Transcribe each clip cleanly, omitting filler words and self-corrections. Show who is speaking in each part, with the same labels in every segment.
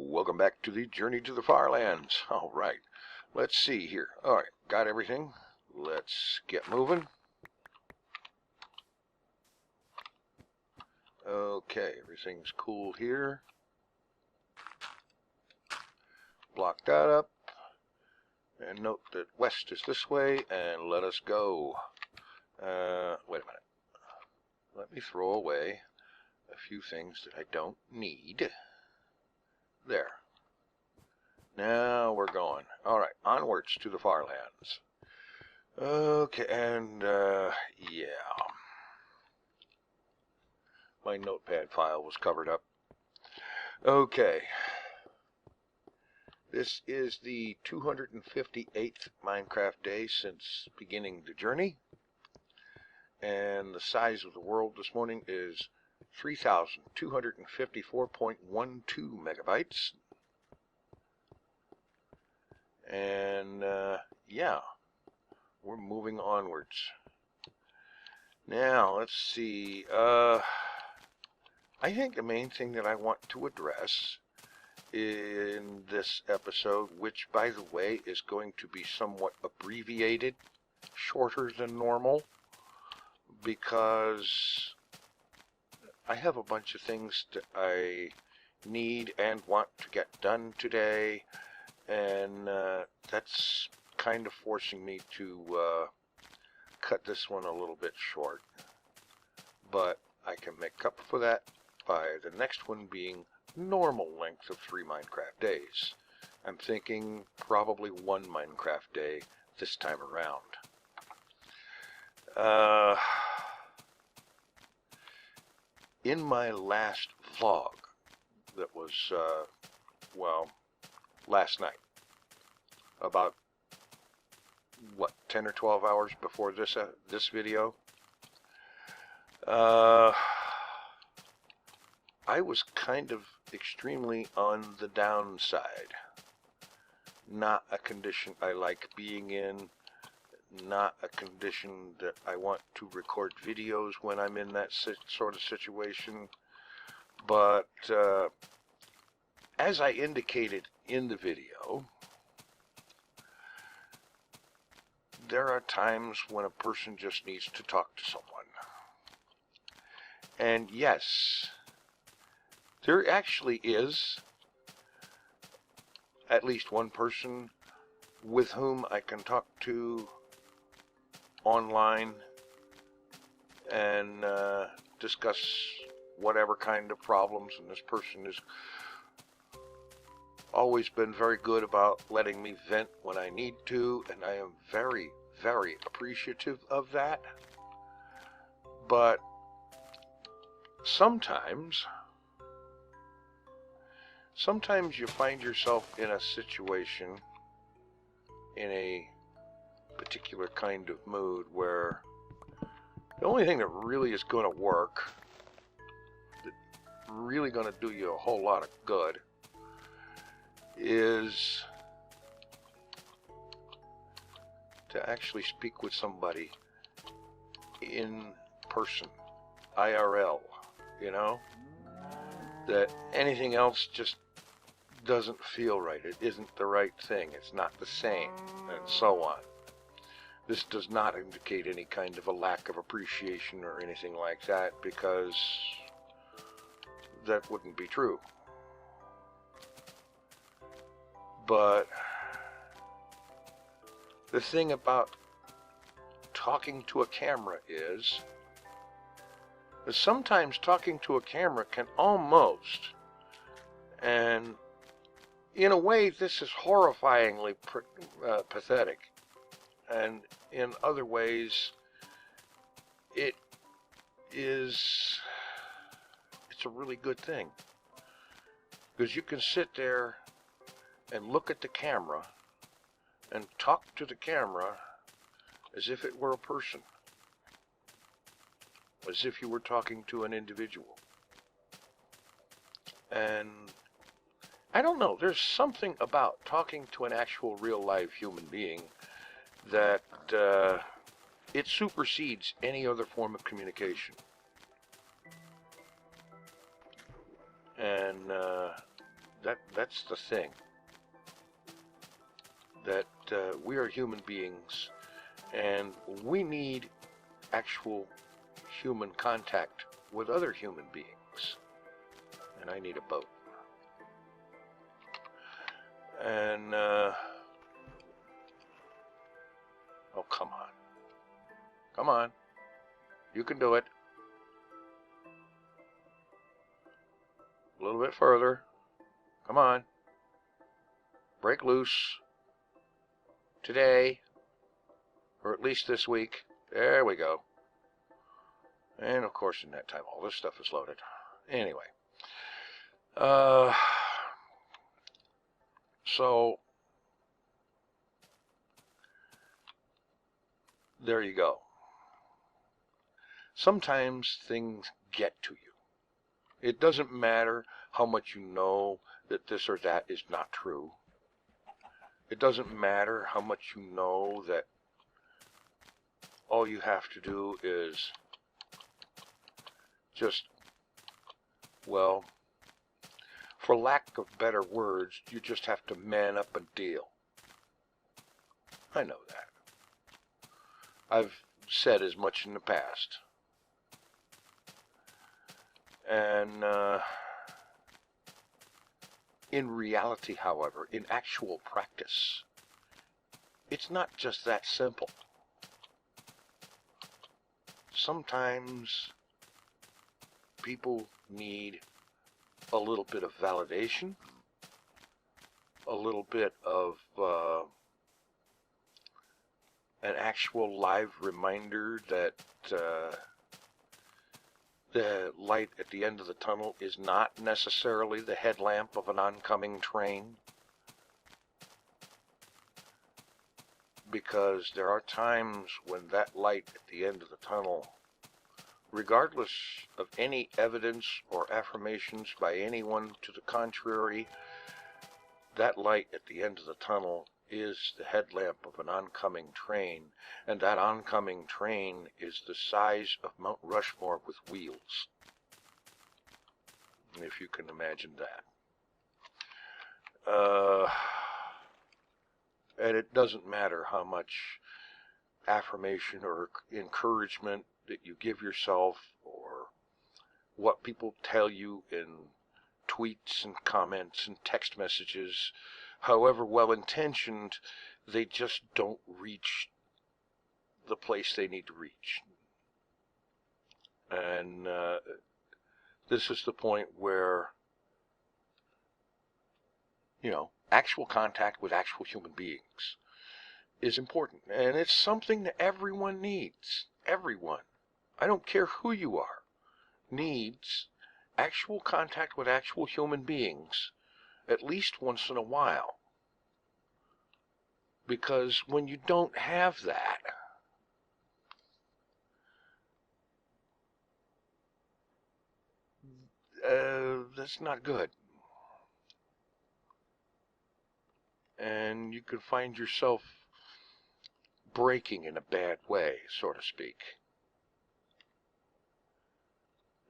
Speaker 1: Welcome back to the Journey to the FarLands. Alright, let's see here. Alright, got everything. Let's get moving. Okay, everything's cool here. Block that up. And note that west is this way, and let us go. Wait a minute. Let me throw away a few things that I don't need. There. Now we're going. Alright, onwards to the FarLands. Okay, and, yeah. My notepad file was covered up. Okay. This is the 258th Minecraft day since beginning the journey. And the size of the world this morning is 3,254.12 megabytes. And, yeah, we're moving onwards. Now, let's see. I think the main thing that I want to address in this episode, which, by the way, is going to be somewhat abbreviated, shorter than normal, because I have a bunch of things that I need and want to get done today, and that's kind of forcing me to cut this one a little bit short. But I can make up for that by the next one being normal length of 3 Minecraft days. I'm thinking probably 1 Minecraft day this time around. In my last vlog, that was, well, last night, about, what, 10 or 12 hours before this video, I was kind of extremely on the downside. Not a condition I like being in, not a condition that I want to record videos when I'm in that sort of situation. But as I indicated in the video, there are times when a person just needs to talk to someone. And yes, there actually is at least one person with whom I can talk to online and discuss whatever kind of problems, and this person has always been very good about letting me vent when I need to, and I am very, very appreciative of that. But sometimes you find yourself in a situation, in a particular kind of mood, where the only thing that really is going to work, that really going to do you a whole lot of good, is to actually speak with somebody in person, IRL, you know? That anything else just doesn't feel right. It isn't the right thing. It's not the same, and so on. This does not indicate any kind of a lack of appreciation or anything like that, because that wouldn't be true. But the thing about talking to a camera is that sometimes talking to a camera can almost, and in a way this is horrifyingly pathetic, and in other ways it's a really good thing, because you can sit there and look at the camera and talk to the camera as if it were a person, as if you were talking to an individual. And I don't know, there's something about talking to an actual real live human being that it supersedes any other form of communication. And that's the thing. That we are human beings, and we need actual human contact with other human beings. And I need a boat. And, oh, come on. Come on. You can do it. A little bit further. Come on. Break loose. Today. Or at least this week. There we go. And of course in that time all this stuff is loaded. Anyway. So there you go. Sometimes things get to you. It doesn't matter how much you know that this or that is not true. It doesn't matter how much you know that all you have to do is just, well, for lack of better words, you just have to man up and deal. I know that. I've said as much in the past. And in reality, however, in actual practice, it's not just that simple. Sometimes people need a little bit of validation, a little bit of an actual live reminder that the light at the end of the tunnel is not necessarily the headlamp of an oncoming train. Because there are times when that light at the end of the tunnel, regardless of any evidence or affirmations by anyone to the contrary, that light at the end of the tunnel is the headlamp of an oncoming train, and that oncoming train is the size of Mount Rushmore with wheels. If you can imagine that. And it doesn't matter how much affirmation or encouragement that you give yourself, or what people tell you in tweets and comments and text messages, however well-intentioned, they just don't reach the place they need to reach. And this is the point where, you know, actual contact with actual human beings is important. And it's something that everyone needs. Everyone. I don't care who you are. Needs actual contact with actual human beings at least once in a while. Because when you don't have that, that's not good. And you can find yourself breaking in a bad way, so to speak.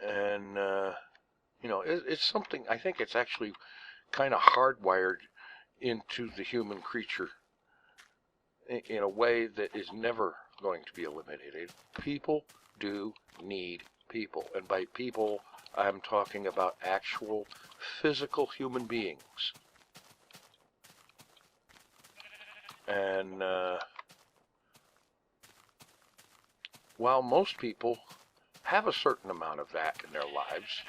Speaker 1: And, you know, it's something, I think it's actually kind of hardwired into the human creature in a way that is never going to be eliminated. People do need people. And by people, I'm talking about actual physical human beings. And while most people have a certain amount of that in their lives,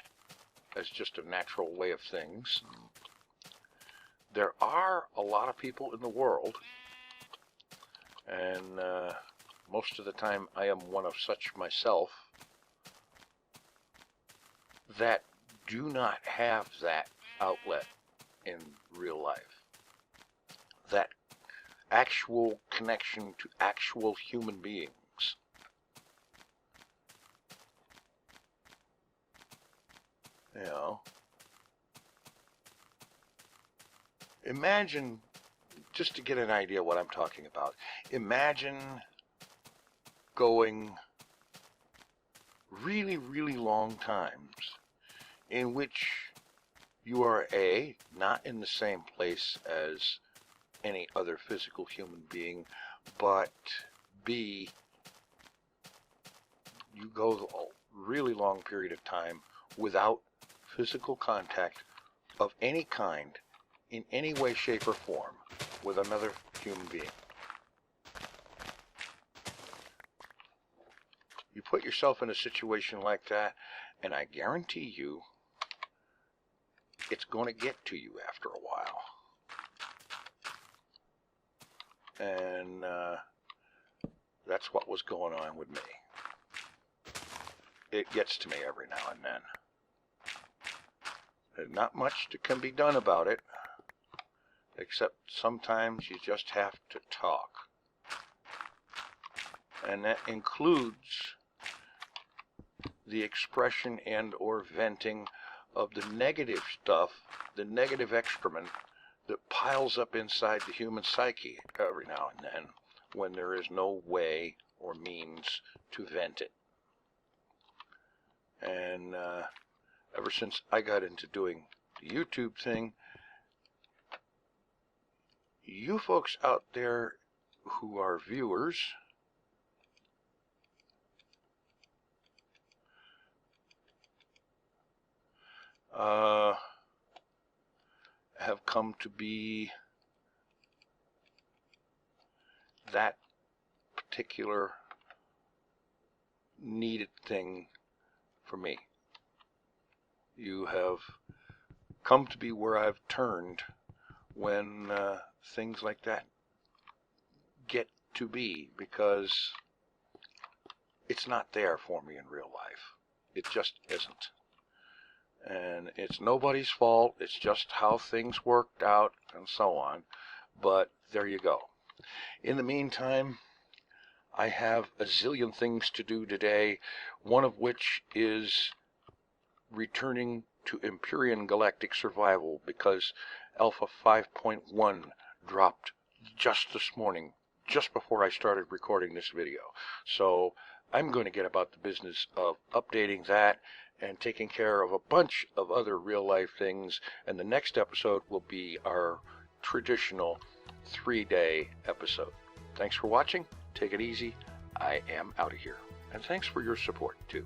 Speaker 1: as just a natural way of things, there are a lot of people in the world, and most of the time I am one of such myself, that do not have that outlet in real life. That actual connection to actual human beings. You know, imagine, just to get an idea what I'm talking about, imagine going really, really long times in which You are A, not in the same place as any other physical human being, but B, you go a really long period of time without physical contact of any kind, in any way, shape, or form, with another human being. You put yourself in a situation like that, and I guarantee you, it's going to get to you after a while. And that's what was going on with me. It gets to me every now and then. There's not much that can be done about it, except sometimes you just have to talk. And that includes the expression and or venting of the negative stuff, the negative excrement that piles up inside the human psyche every now and then when there is no way or means to vent it. And ever since I got into doing the YouTube thing, you folks out there who are viewers have come to be that particular needed thing for me. You have come to be where I've turned when things like that get to be, because it's not there for me in real life. It just isn't. And it's nobody's fault. It's just how things worked out and so on. But there you go. In the meantime, I have a zillion things to do today, one of which is returning to Empyrean Galactic Survival, because Alpha 5.1 dropped just this morning, just before I started recording this video. So I'm going to get about the business of updating that and taking care of a bunch of other real-life things, and the next episode will be our traditional 3-day episode. Thanks for watching. Take it easy. I am out of here. And thanks for your support, too.